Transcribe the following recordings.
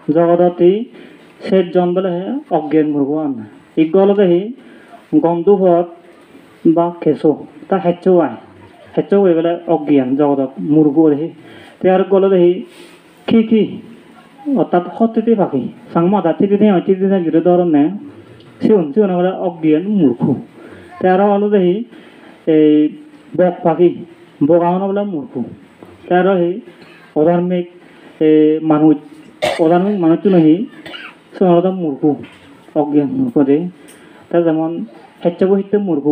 জগতী শেষ জন বলে অজ্ঞান মূর্খ আন ইগল দেহি গন্ধুভত বা কেঁচো তা হেঁচো আয় হেঁচো হয়ে গেলে অজ্ঞান জগতত মূর্খ দেহি তার গলে দেহি কি অর্থাৎ সত্যি পাখি সাংমাতা তিথি জুড়ে ধরন নে সিউন বলে অজ্ঞান মূর্খ তার হলো দেহি এই বক পাখি বগানো বলে মূর্খ তার সেই অধার্মিক মানুষ নহি সোনার মূর্খ অজ্ঞান মূর্খ দে তা যেমন হেচ্ছাবো হিতে মূর্খ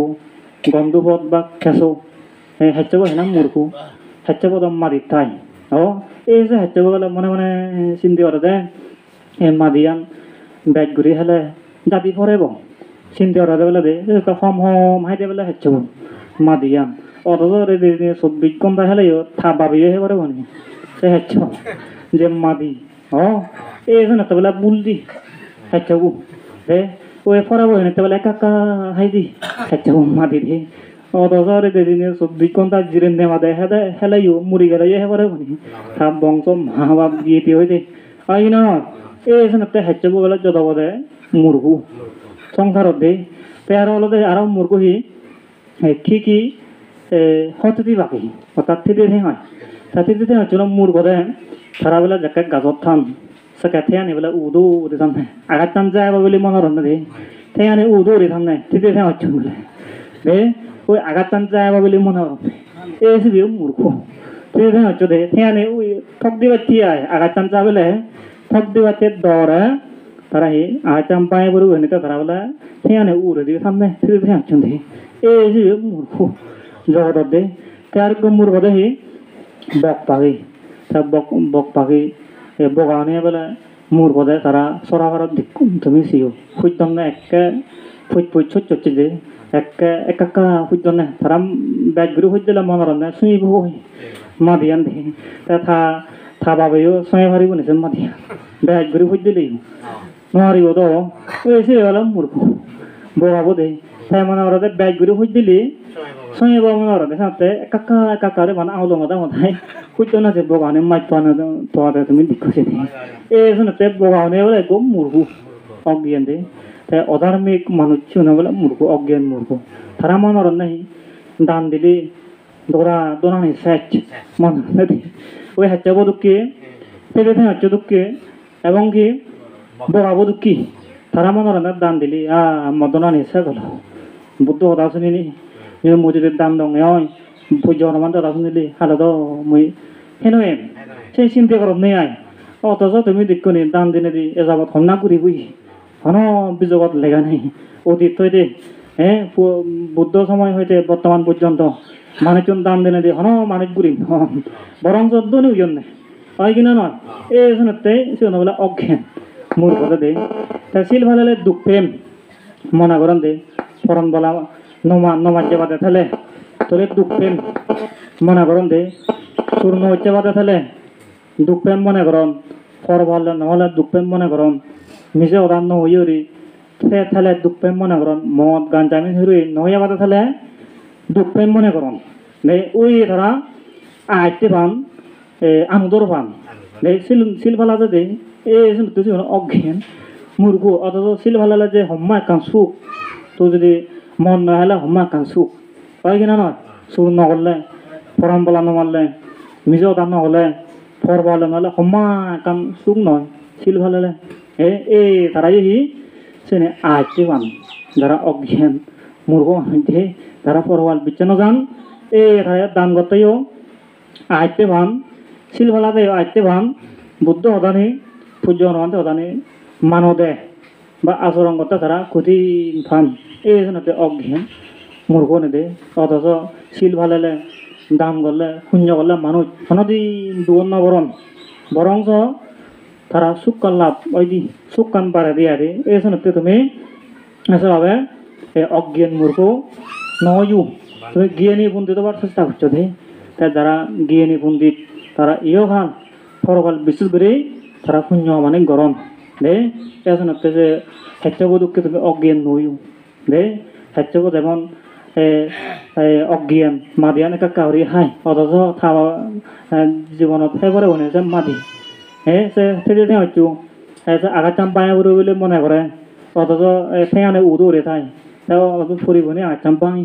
গন্ধপথ বা খেসো হেচ্ছাবো হেনা মূর্খ হেচ্ছাবো দম মারিত থাই এই যে হেচ্ছাবো গেলে মনে চিন্তি করে দে মাদিয়ান ব্যাগ ঘুরি হেলে দাবি ফরেব চিন্তি করে দে বলে দে হম হাইতে বলে হেচ্ছাবো মাদিয়ান অথচ 24 ঘন্টা হেলেও থা ভাবিয়ে হে করে বনি সে হেচ্ছ যে মাদি এই জন্য তো বলে বুলদি হেচ্ছাবো রে ওই ফরাবো হেনে তো বলে একা হাইদি হেচ্ছাবো মাদি দি অথচ 24 ঘন্টা জিরেন দে মাদে হেলেও মুড়ি গেলে হে করে বনি থা বংশ মা বাপ বিয়ে হয়ে দে আই না এই জন্য তো হেচ্ছাবো বলে যত বদে মূর্খ সংসারত দে তার হলো আরো মূর্খ হি কি হততি বাকি অর্থাৎ থিতে হয় তা থিতে হচ্ছিল মূর্খ দে তারা বলে যাকে গাজত থান সে থেয়ানি বলে উদো উড়ে থান আঘাত টান যায় বলে মনে রন দে থেয়ানি উদো উড়ে থান থিতে হচ্ছে বলে দে ওই আঘাত টান যায় বলে মনে রন এই সে মূর্খ থিতে হচ্ছে দে থেয়ানি ওই ঠক দিবা তিয়ায় আঘাত টান যা বলে ঠক দিবা তে দরে তারা হি আঘাত টান পায় বলে হইনি তারা বলে থেয়ানি উড়ে দিয়ে সামনে থিতে হচ্ছে দে এই সে মূর্খ জগতত দে তার মূর্খ দে হি বক পাখি তা বক পাখি বগানে বলে মূর্খ দে তারা সরাবারত তুমি সিও ফুটন না একে ফুট ছোট যে একা ফুটন না তারা ব্যাগ গুরু ফুট দিলে মনোরণ না শুই বই মাদিয়ান দে তা থা বাবেও শুয়ে ভারিব নিছে মাদিয়া ব্যাগ গুরু ফুট দিলেই মারিব তো ওই সে হলো মূর্খ বগাবো দে তাই মনে ওরা ব্যাগ গুরু ফুট দিলি শুয়ে বা মনে ওরা সাথে একা রে মানে আউলো মাথায় ফুট না যে বগানে মাইট পানা তোয়াতে তুমি দিখছে দে এই জন্য তে বগানে বলে গো মূর্খ অজ্ঞান দে তাই অধার্মিক মানুষ ছিল বলে মূর্খ অজ্ঞান মূর্খ তারা মনে নাই দান দিলি দোনানি সেচ মনে দে ওই হাচ্চাবো দুঃখে পেটে হাচ্চ দুঃখে এবং কি বগাবো দুঃখী তারা মনে না দান দিলি মদনানি সেচ হলো বুদ্ধ কথা শুনিনি মসজিদের দান দং পুজো হনুমান কথা শুনিলি হালো তো মুই হেন সেই চিন্তা করব নেই আয় অথচ তুমি দেখুনি দান দিনে দি এযাবত হন্না করি বুঝি হন বিজগত লেখা নেই অতীত হইতে বুদ্ধ সময় হইতে বর্তমান পর্যন্ত মানুষজন দান দিনে দি হন মানুষ ঘুরি বরং চোদ্দনি উজন নেই হয় কিনা নয় এই শুনতে সে বলে অজ্ঞান মূর্খ দে তা শিল ভালে দুঃখ প্রেম মনা করেন দে ফরন বলা নমাজ যে বাদে থালে তোরে দুঃখ প্রেম মনে করেন দে চূর্ণ হচ্ছে বাদে থালে দুঃখ প্রেম মনে করেন ফর বললে নহলে দুঃখ প্রেম মনে করেন নিজে ওদান নহইরি থালে দুঃখ প্রেম মনে করেন মদ গান জামিন হইরি নহইয়া বাদে থালে দুঃখ প্রেম মনে করেন দে ওই ধরা আইতে পান আনুদর পান দে শিল ভালা দে এই তুই অজ্ঞান মূর্খ অথচ শিল ভালালে যে হম্মা কান সুখ তো যদি মন না হলে হম্মা কান সুখ হয় কিনা নয় সুর নকরলে ফরম বলা নমারলে মিজো দাম নহলে ফর বলে নহলে হম্মা কান সুখ নয় শিল ভালালে এই তারাই হি সেনে আইতে পান যারা অজ্ঞান মূর্খ মানুষ তারা পরওয়াল বিচ্ছন্ন যান এই দান করতেও আইতে পান শিল ভালাতে আইতে পান বুদ্ধ হদানি পূজ্য হনুমানতে হদানি মানো দে বা আচরণ করতে তারা কঠিন ফান এই জন্য অজ্ঞান মূর্খ নেদে অথচ শিল ভালেলে দাম করলে শূন্য করলে মানুষ হনদিন দুবন বরংস তারা সুখ কান লাভ ওই দি সুখ কান বাড়ে দিয়া দে এই জন্য তুমি আসলে অজ্ঞান মূর্খ নয়ু তুমি জ্ঞানী পণ্ডিত হবার চেষ্টা করছো দে তাই যারা জ্ঞানী পণ্ডিত তারা ইও খান ফরকাল বিশেষ করে তারা শূন্য মানে গরম দে এজন যে হেচ্ছাবো দুঃখে তুমি অজ্ঞান নইও দে হেচ্ছাবো যেমন অজ্ঞান মাদিয়ান একা কাউরি হাই অথচ জীবনত সেইবারে বনেছে মাদি সে সেদিন হচ্ছু আঘাত চাম পায় বলে মনে করে অথচ ঠেঙানে উদো উড়ে থাই তাও ফুরিব নি আঘাত চাম পাই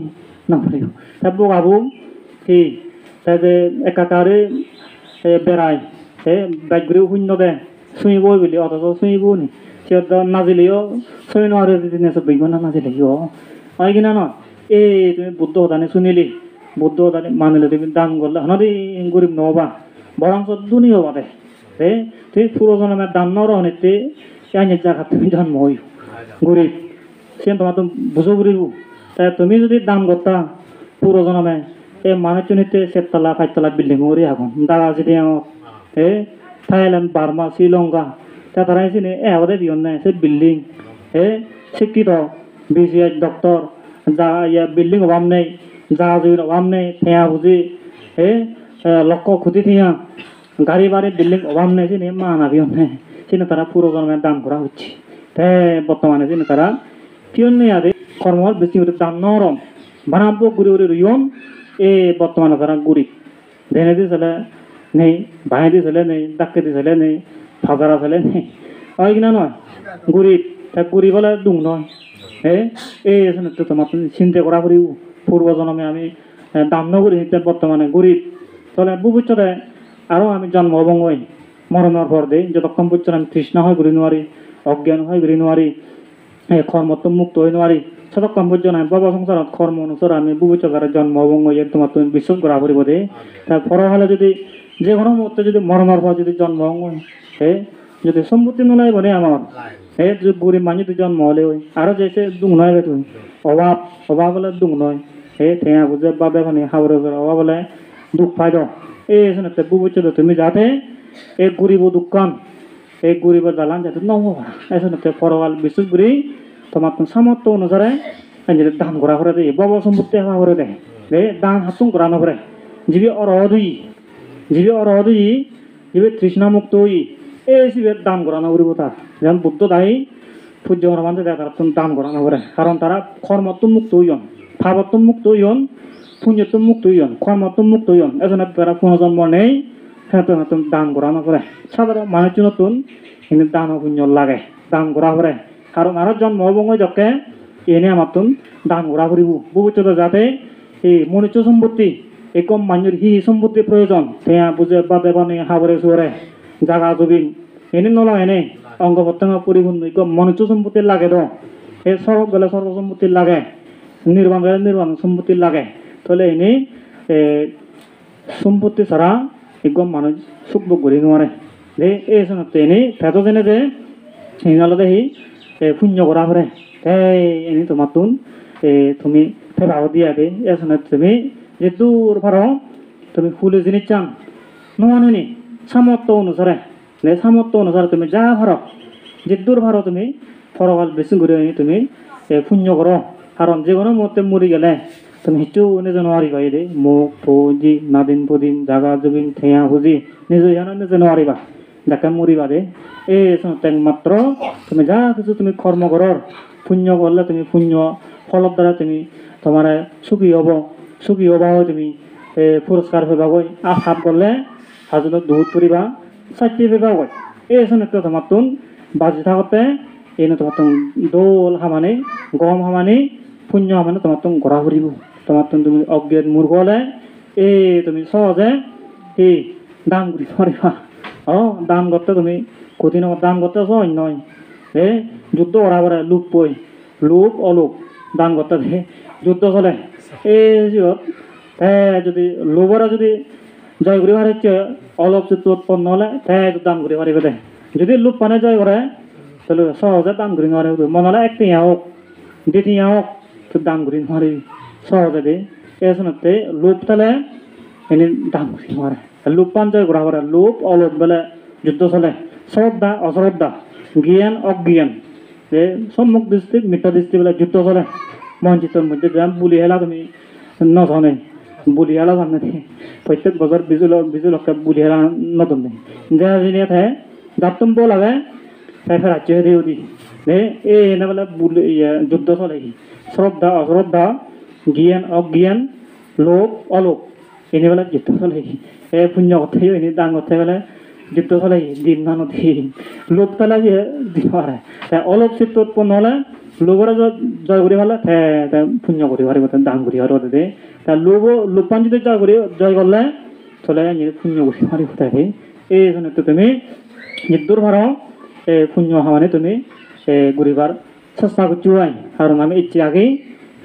না ফুরিব তা বোকাবো কি তাই যে একাকারে বেড়ায় ব্যাগগুলো শূন্য দে শুইব বুলি অথচ শুইব নি সিহঁত নাজিলেও শুই নোৱাৰে দিনে চবিব না নাজিলে কিয় হয় কিনা নহয় এই তুমি বুদ্ধ সদানে শুনিলি বুদ্ধ সদানে মানিলে তুমি দান করলে হনাদি গরিব নহবা বরং দুনি হবা দে তুই পুরোজনে দান নরহনিতে আইনের জায়গা তুমি জন্ম হই গরিব সে তোমার তো বুঝো গরিব তাই তুমি যদি দান করতা পুরোজনে এই মানুষজনিতে 7 তলা 5 তলা বিল্ডিং ওরে আগুন দাগা যদি থাইল্যান্ড বার্মা শ্রীলঙ্কা তা তারা এসে এবারে বিয়ন নাই সে বিল্ডিং শিক্ষিত বিসিএস ডক্টর যা ইয়া বিল্ডিং অভাব নেই যা জমির অভাব নেই থেয়া বুঝি লক্ষ্য ক্ষতি থিয়া গাড়ি বাড়ি বিল্ডিং অভাব নেই সে মা না বিয়ন নেই সে তারা পুরো জন্মের দান করা হচ্ছে বর্তমানে যে তারা পিয়ন নেই আদে কর্মর বেশি দান নরম বানাবো ঘুরে ঘুরে রুইন বর্তমানে তারা গরিব ধেনে দিয়েছিলে নেই ভাই দিয়েছিলে নেই ডাক্কে দিয়েছিলে নেই ফাজারা ছিলে নেই হয় কিনা নয় গরিব তা গরিব হলে দুং নয় এই তো তোমার চিন্তা করা করি পূর্ব জন্মে আমি দাম নগরী বর্তমানে গরিব তাহলে ভবিষ্যতে আরও আমি জন্মভঙ্গ হই মরণের পর দেই যতক্ষণ পর্যন্ত আমি তৃষ্ণা হয় ঘুরি নোৱাৰি অজ্ঞান হয় ঘুরি নোৱাৰি কর্মত মুক্ত হই নোৱাৰি ততক্ষণ পর্যন্ত আমি বাবা সংসারত কর্ম অনুসারে আমি ভবিষ্যতে জন্মভঙ্গ হই তোমার তুমি বিশ্বাস করা করিব দে তার পর হলে যদি যে কোনো মুহূর্তে যদি মরণের পর যদি জন্মভঙ্গ হয় যদি সম্পত্তি নোলাই বনে আমার গরিব মানুষ যদি জন্ম হলে ওই আরো যেসে দুং নয় তুই অভাব অভাব হলে দুং নয় ঠেঙা বুঝে বাবে মানে হাওড়ে অভাব হলে দুঃখ পাই দাও এই শুনে ভবিষ্যতে তুমি যাতে এই গরিব দোকান এই গরিবের জ্বালান যাতে নহবা এই শুনে পরকাল বিশেষ করে তোমার সামর্থ্য অনুসারে দান করা করে দেয় বাবা সম্পত্তি হাওয়া করে দেয় দান হাতুং করা নকরে যিবি অরহদুই যিবি তৃষ্ণামুক্ত হই এই শিবের দান করা নকরিব তার যেমন বুদ্ধ দায়ী সূর্য হনুমানতে দেয় তারা দান করা নকরে কারণ তারা কর্মত্ব মুক্ত হইন ভাবত্ব মুক্ত হইন পুণ্যত্ব মুক্ত হইন কর্মত্ব মুক্ত হইন এজনে তারা পুনর্জন্ম নেই সেহেতু নতুন দান করা নকরে সাধারণ মানুষ নতুন কিন্তু দান পুণ্য লাগে দান করা করে কারণ আরো জন্ম হবঙ্গ যকে এনে আমার দান করা করিব ভবিষ্যতে যাতে এই মনুষ্য সম্পত্তি এই কম মানুষের সম্পত্তির প্রয়োজন তেয়া বুঝে বাদে বানে হাবরে সুরে জাগা জবিন এনে নলয় এনে অঙ্গ প্রত্যঙ্গ পরিপূর্ণ কম মনুষ্য সম্পত্তির লাগে তো এই সর্ব গেলে সর্ব সম্পত্তির লাগে নির্বাণ গেলে নির্বাণ সম্পত্তির লাগে তাহলে এনে সম্পত্তি ছাড়া একদম মানুষ সুখ ভোগ করি নোৱাৰে এই শোনতে এনে ফেটো জেনে যে সিংহালতে সি পুণ্য করা করে এনে তোমার তুমি ফেরাও দিয়া দে এসনে তুমি যে দূর ভারো তুমি ফুলে জিনিস চান নমানুনি সামর্থ্য অনুসারে সামর্থ্য অনুসারে তুমি যা ভারো যে দূর ভারো তুমি ফরকাল বেশি করে তুমি পুণ্য করো কারণ যে কোনো মুহূর্তে মরি গেলে তুমি হিচু নিজে নোৱাৰিবা দে মুখ ফুজি নাদিন ফুদিন জাগা জুবিন ঠেয়া ফুজি নিজে জানো নিজে নোৱাৰিবা যাকে মরিবা দে এই মাত্র তুমি যা কিছু তুমি কর্ম করো পুণ্য করলে তুমি পুণ্য ফলত দ্বারা তুমি তোমার সুখী হবা তুমি পুরস্কার পেবা গই আশাপ করলে হাজত দুধ পরিবা চাকরি পেবা গই এই শুনে তোমার বাজি থাকতে এই তোমার দোল হামানি গম হামানি পুণ্য হামানি তোমার গড়া ফুরিব তোমার তুমি অজ্ঞান মূর্খ হলে এই তুমি সহজে এই দান করি পারিবা দান করতে তুমি কঠিন দান করতে সহজ নয় যুদ্ধ করা পরে লোক পই লোক অলোক দান করতে যুদ্ধ চলে এই যুগত যদি লোভরা যদি জয় করি পারিছে অলোক যুদ্ধ উৎপন্ন হলে দান করি পারিবে দে যদি লোক পানে জয় করে তাহলে সহজে দান করি নোৱাৰে মন হলে একটিয়া হোক দ্বিতীয়া হোক দান করি নোৱাৰি সহজে দে এই শুনতে লোভ তাহলে এনে দান করি নোৱাৰে লোভ পান জয় করা পরে লোভ অলোভ বেলে যুদ্ধ চলে শ্রদ্ধা অশ্রদ্ধা জ্ঞান অজ্ঞান সম্মুখ দৃষ্টি মিথ্যা দৃষ্টি বেলা যুদ্ধ চলে মঞ্চিতর মধ্যে বুলি হেলা তুমি নজনে বুলি হেলা জানে প্রত্যেক বছর বিজু লক্ষে বুলি হেলা নজনে যা জিনিয়া থাকে যাতম বল লাগে তাই রাজ্য দিও দি এই এনে বেলা বুলি যুদ্ধ চলে শ্রদ্ধা অশ্রদ্ধা জ্ঞান অজ্ঞান লোভ অলোভ এনে বেলা যুদ্ধ চলে পুণ্য কথাই এনে দান কথা বেলা যুদ্ধ হলে দিন নানতি লোক তালা যে দিন পারে তাই অলপ চিত্ত উৎপন্ন হলে লোকরা জয় করি ভালো পুণ্য করি পারিব দান করি আর দে তা লোকপান যদি জয় করলে চলে পুণ্য করি পারিব তাই এই জন্য তো তুমি যুদ্ধর ভাড়া পুণ্য হওয়ানে তুমি গরিবার চেষ্টা করছি আর আমি ইচ্ছে আগেই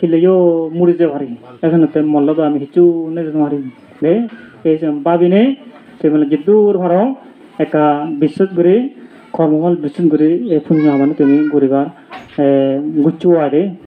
হিলেও মুড়ি যে পারি এখন মল্ল তো আমি হিচু নে মারি দে এই বাবিনে তুমি যুদ্ধর ভাড়া একা বিশ্বাস করে কর্মফল বিশ্বাস করে পুণ্য হওয়ানে তুমি গরিবার গুচ্ছু আরে